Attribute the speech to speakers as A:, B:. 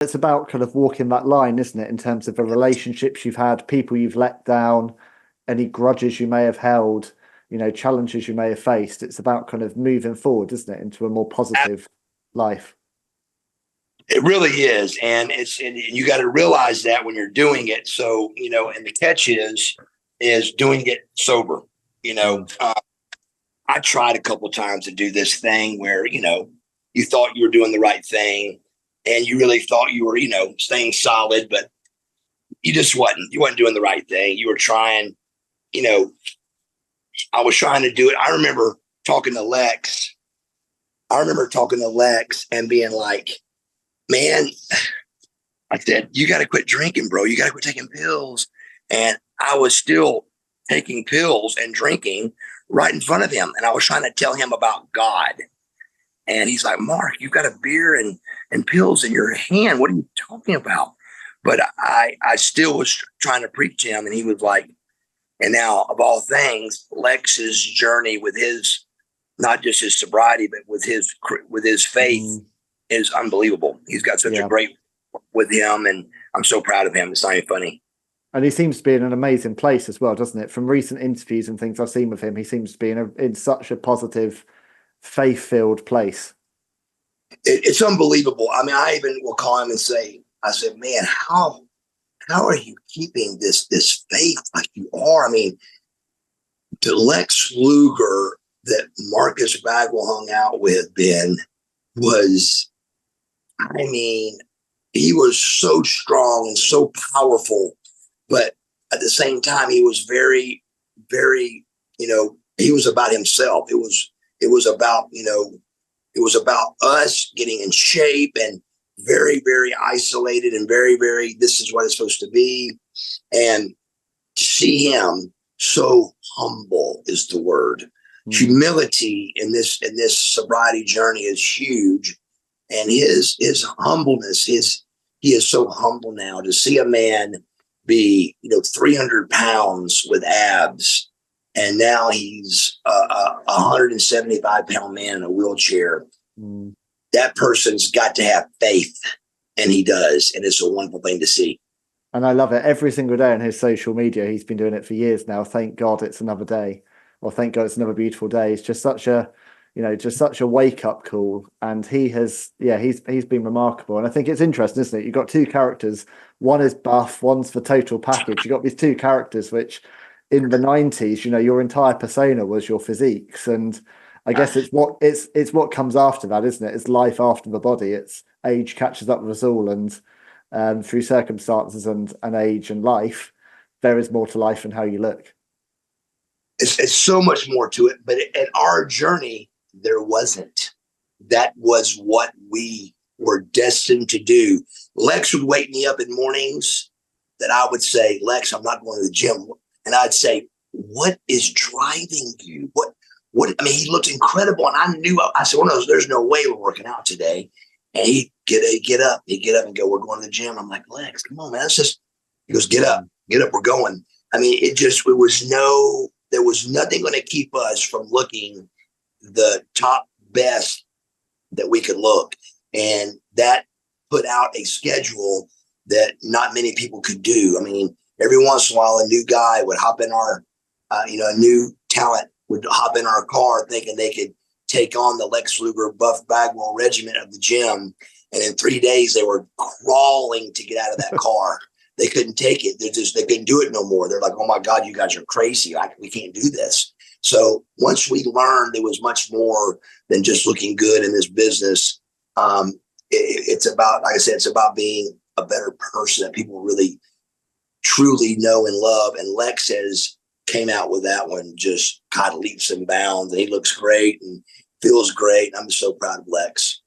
A: It's about kind of walking that line, isn't it, in terms of the relationships you've had, people you've let down, any grudges you may have held, challenges you may have faced. It's about kind of moving forward, isn't it, into a more positive life.
B: It really is. And you got to realize that when you're doing it. So, and the catch is doing it sober. I tried a couple of times to do this thing where, you thought you were doing the right thing and you really thought you were, staying solid, but you just wasn't. You wasn't doing the right thing. You were trying, I was trying to do it. I remember talking to Lex. And being like, man, I said, you got to quit drinking, bro. You got to quit taking pills. And I was still taking pills and drinking right in front of him. And I was trying to tell him about God. And he's like, Mark, you've got a beer and pills in your hand. What are you talking about? But I still was trying to preach to him. And he was like, and now of all things, Lex's journey with his, not just his sobriety, but with his faith is unbelievable. He's got such a great with him. And I'm so proud of him. It's not even funny.
A: And he seems to be in an amazing place as well, doesn't it? From recent interviews and things I've seen with him, he seems to be in such a positive, faith-filled place.
B: It's unbelievable. I mean, I even will call him and say, I said, man, how are you keeping this faith like you are? I mean, the Lex Luger that Marcus Bagwell hung out with, Ben, was, I mean, he was so strong and so powerful. But at the same time, he was very, very, he was about himself. It was about, it was about us getting in shape and very, very isolated and very, very, this is what it's supposed to be. And to see him so humble is the word. Humility in this sobriety journey is huge. And his humbleness he is so humble now to see a man be 300 pounds with abs, and now he's a 175-pound man in a wheelchair. That person's got to have faith, and he does, and it's a wonderful thing to see.
A: And I love it. Every single day on his social media, he's been doing it for years now. Thank God it's another day, or thank God it's another beautiful day. It's just such a wake up call. And he's been remarkable. And I think it's interesting, isn't it? You've got two characters. One is Buff, one's the total package. You've got these two characters, which in the 90s, your entire persona was your physiques. And I guess it's what comes after that, isn't it? It's life after the body. It's age catches up with us all. And through circumstances and age and life, there is more to life than how you look.
B: It's so much more to it. But in our journey, there wasn't. That was what we were destined to do. Lex would wake me up in mornings that I would say, Lex, I'm not going to the gym. And I'd say, what is driving you? What, I mean, he looked incredible. And I said, well, no, there's no way we're working out today. And he'd get up and go, we're going to the gym. I'm like, Lex, come on, man. He goes, get up, we're going. I mean, there was nothing going to keep us from looking the top best that we could look. And that put out a schedule that not many people could do. I mean, every once in a while, a new guy would hop in a new talent would hop in our car thinking they could take on the Lex Luger Buff Bagwell regiment of the gym. And in 3 days, they were crawling to get out of that car. They couldn't take it. They couldn't do it no more. They're like, oh my God, you guys are crazy. We can't do this. So once we learned there was much more than just looking good in this business, it's about, like I said, it's about being a better person that people really truly know and love. And Lex came out with that one, just kind of leaps and bounds. And he looks great and feels great. I'm so proud of Lex.